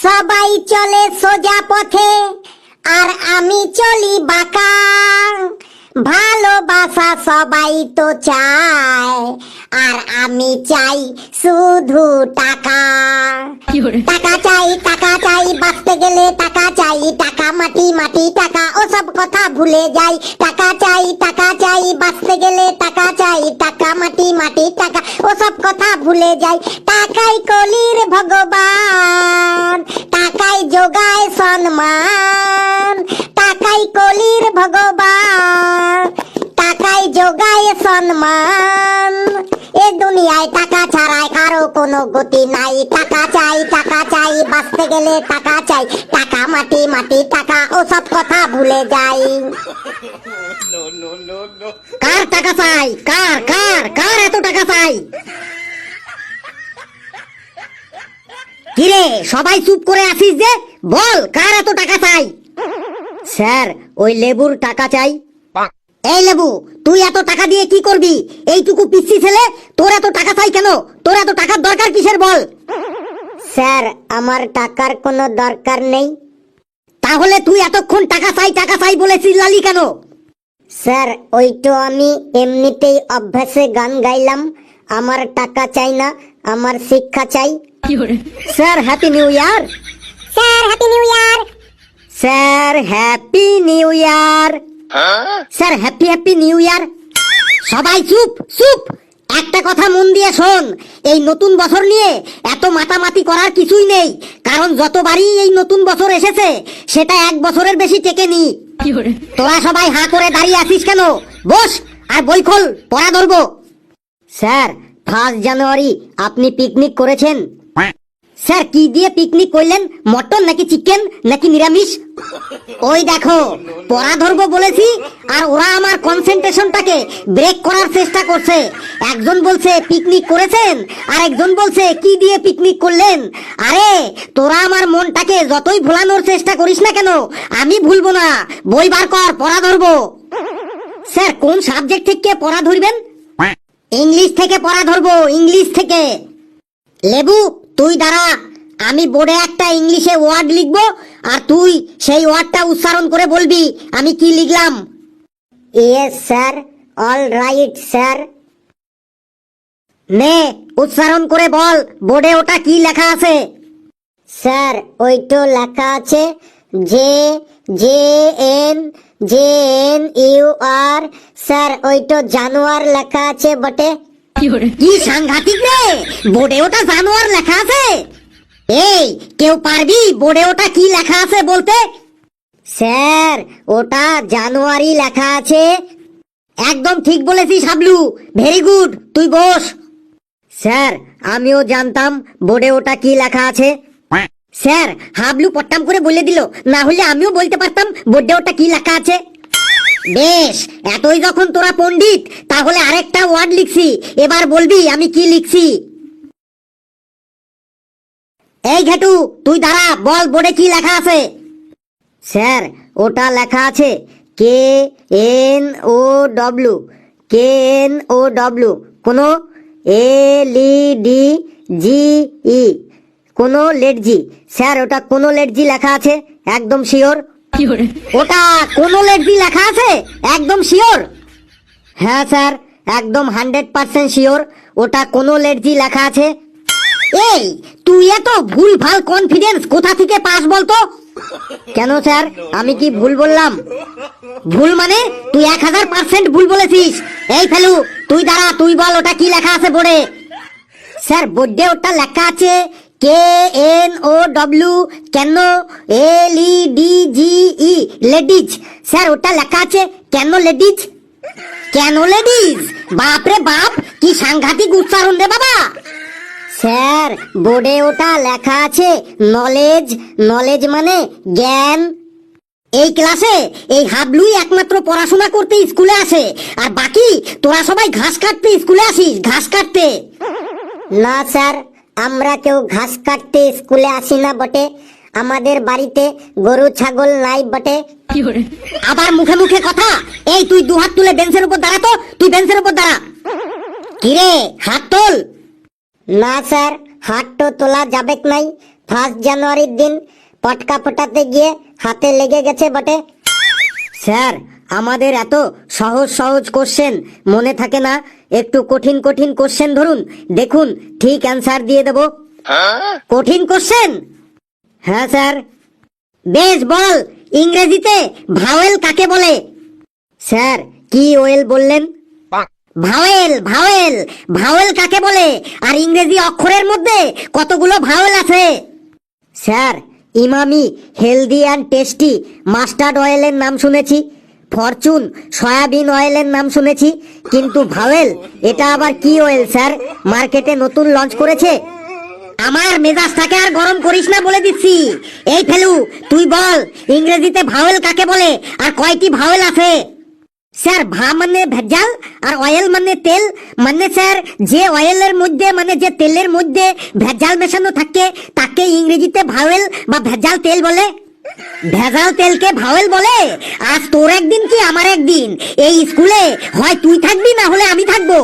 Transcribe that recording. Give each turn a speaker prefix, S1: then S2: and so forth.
S1: সবাই চলে সোজা পথে আর আমি চলি বাঁকা, ভালোবাসা সবাই তো চায় আর আমি চাই শুধু টাকা। টাকা চাই বাঁচতে গেলে টাকা চাই, টাকা মাটি মাটি টাকা ওসব কথা ভুলে যাই। টাকা চাই বাঁচতে গেলে টাকা চাই, টাকা মাটি মাটি টাকা ওসব কথা ভুলে যাই। টাকাই কলির ভগবান, টাকাই যোগায় সম্মান, টাকাই কলির ভগবান, টাকাই যোগায় সম্মান। এ দুনিয়ায় টাকা ছাড়াই কারো কোনো গতি নাই। টাকা চাই বাঁচতে গেলে টাকা চাই, টাকা মাটি মাটি টাকা ওসব কথা ভুলে যাই। কার টাকা চাই? কার কার কার এত টাকা চাই? কিরে সবাই চুপ করে আছিস যে, বল কার এত টাকা চাই? স্যার ওই লেবুর টাকা চাই। এই লেবু, তুই এত টাকা দিয়ে কি করবি? এইটুকু পিচ্ছি ছেলে, তোর এত টাকা চাই কেন? তোর এত টাকার দরকার কিসের বল? স্যার আমার টাকার কোনো দরকার নেই। তাহলে তুই এতক্ষণ টাকা চাই বলে চিল্লালি কেন? স্যার ওই তো আমি এমনিতেই অভ্যাসে গান গাইলাম। আমার টাকা চাই না, আমার শিক্ষা চাই। Sir happy new year. Sir happy new year. Sir happy new year. Sir happy new year. সবাই চুপ চুপ, একটা কথা মন দিয়ে শোন। এই নতুন বছর নিয়ে এত মাতামাতি করার কিছুই নেই, কারণ যতবারই এই নতুন বছর এসেছে সেটা এক বছরের বেশি টেকেনি। তোরা সবাই হাঁ করে দাঁড়িয়ে আছিস কেন? বস আর বই খোল, পড়া ধরবো। স্যার 1 জানুয়ারি আপনি পিকনিক করেছেন? স্যার কি দিয়ে পিকনিক করলেন? মটন নাকি চিকেন নাকি নিরামিষ? ওই দেখো পড়া ধরবো বলেছি আর ওরা আমার কনসেন্ট্রেশনটাকে ব্রেক করার চেষ্টা করছে। একজন বলছে পিকনিক করেছেন আর একজন বলছে কি দিয়ে পিকনিক করলেন। আরে তোরা আমার মনটাকে যতই ভোলানোর চেষ্টা করিস না কেন, আমি ভুলবো না। বই বার কর, পড়া ধরবো। স্যার কোন সাবজেক্ট থেকে পড়া ধরবেন? ইংলিশ থেকে পড়া ধরবো, ইংলিশ থেকে। লেবু তুই দাঁড়া, আমি বোর্ডে একটা ইংলিশে ওয়ার্ড লিখবো আর তুই সেই ওয়ার্ডটা উচ্চারণ করে বলবি আমি কি লিখলাম। Yes sir, all right sir. নে উচ্চারণ করে বল, বোর্ডে ওটা কি লেখা আছে? স্যার ওই তো লেখা আছে J J N U R. Sir ওই তো জানুয়ার লেখা আছে বটে। কি সাংঘাতিক রে, বোর্ডে ওটা জানুয়ার লেখা আছে? এই কেউ পারবি বোর্ডে ওটা কি লেখা আছে বলতে? স্যার ওটা জানুয়ারি লেখা আছে। একদম ঠিক বলেছিস হাবলু, ভেরি গুড, তুই বস। স্যার আমিও জানতাম বোর্ডে ওটা কি লেখা আছে। স্যার হাবলু পট্টাম করে বলে দিল, না হলে আমিও বলতে পারতাম বোর্ডে ওটা কি লেখা আছে। বেশ, এতই যখন তোরা পণ্ডিত তাহলে আরেকটা ওয়ার্ড লিখছি, এবার বলবি আমি কি লিখছি। এই ঘেটু তুই দাঁড়া, বল বোর্ডে কি লেখা আছে? স্যার ওটা লেখা আছে K N O W, K N O W, কোনো এল ই ডি জি ই, কোনো লেট জি। স্যার ওটা কোনো লেট জি লেখা আছে, একদম শিওর? ওটা কোনো লেট জি লেখা আছে, একদম শিওর? হ্যাঁ স্যার একদম 100% শিওর, ওটা কোনো লেট জি লেখা আছে। এই তুই এত ভুল ভাল কনফিডেন্স কোথা থেকে পাস বলতো? কেন স্যার আমি কি ভুল বললাম? ভুল মানে তুই 1000% ভুল বলেছিস। এই ফেলু তুই দাঁড়া, তুই বল ওটা কি লেখা আছে বোর্ডে? স্যার বোর্ডে ওটা লেখা আছে কে এন ও ডব্লিউ কেন এল ই ডি জি ই, লেডিজ। স্যার ওটা লেখা আছে কেন লেডিজ। কেন লেডিজ? বাপরে বাপ, কি সাংঘাতিক উচ্চারণ রে বাবা। স্যার বোর্ডে ওটা লেখা আছে নলেজ, নলেজ মানে জ্ঞান। এই ক্লাসে এই হাবলুই একমাত্র পড়াশোনা করতে স্কুলে আসে, আর বাকি তোরা সবাই ঘাস কাটতে স্কুলে আসিস, ঘাস কাটতে। না স্যার আমরা কেউ ঘাস কাটতে স্কুলে আসি না বটে, আমাদের বাড়িতে গরু ছাগল নাই বটে। আবার মুখে মুখে কথা। এই তুই দুহাত তুলে বেঞ্চের উপর দাঁড়া তো, তুই বেঞ্চের উপর দাঁড়া। কিরে হাত তোল। না স্যার হাত তো তোলা যাবে নাই, 1 জানুয়ারির দিন পটকা ফোটাতে গিয়ে হাতে লেগে গেছে বটে। স্যার, আমাদের এত সহজ সহজ কোশ্চেন মনে থাকে না, একটু কঠিন কঠিন কোশ্চেন ধরুন, দেখুন ঠিক অ্যান্সার দিয়ে দেব। কঠিন কোশ্চেন? হ্যাঁ স্যার। বেশ, বল, ইংরেজিতে ভাওয়েল কাকে বলে? স্যার, কি ওয়েল বললেন? ভাওয়েল, ভাওয়েল, ভাওয়েল কাকে বলে? আর ইংরেজি অক্ষরের মধ্যে কতগুলো ভাওয়েল আছে? Sir, Emami healthy and tasty mustard অয়েলের নাম শুনেছি, ফরচুন সয়াবিন অয়েলের নাম শুনেছি, কিন্তু ভাওয়েল এটা আবার কি অয়েল স্যার? মার্কেটে নতুন লঞ্চ করেছে? আমার মেজাজটাকে আর গরম করিস না বলে দিচ্ছি। এই ফেলু, তুই বল ইংরেজিতে ভাওয়েল কাকে বলে আর কয়টি ভাওয়েল আছে? স্যার, ভা মানে ভেজাল আর অয়েল মানে তেল, মানে স্যার যে অয়েলের মধ্যে মানে যে তেলের মধ্যে ভেজাল মেশানো থাকে তাকে ইংরেজিতে ভাওয়েল বা ভেজাল তেল বলে। ভেজাল তেলকে ভাওয়েল বলে? আজ তোর একদিন কি আমার একদিন, এই স্কুলে হয় তুই থাকবি না হলে আমি থাকবো।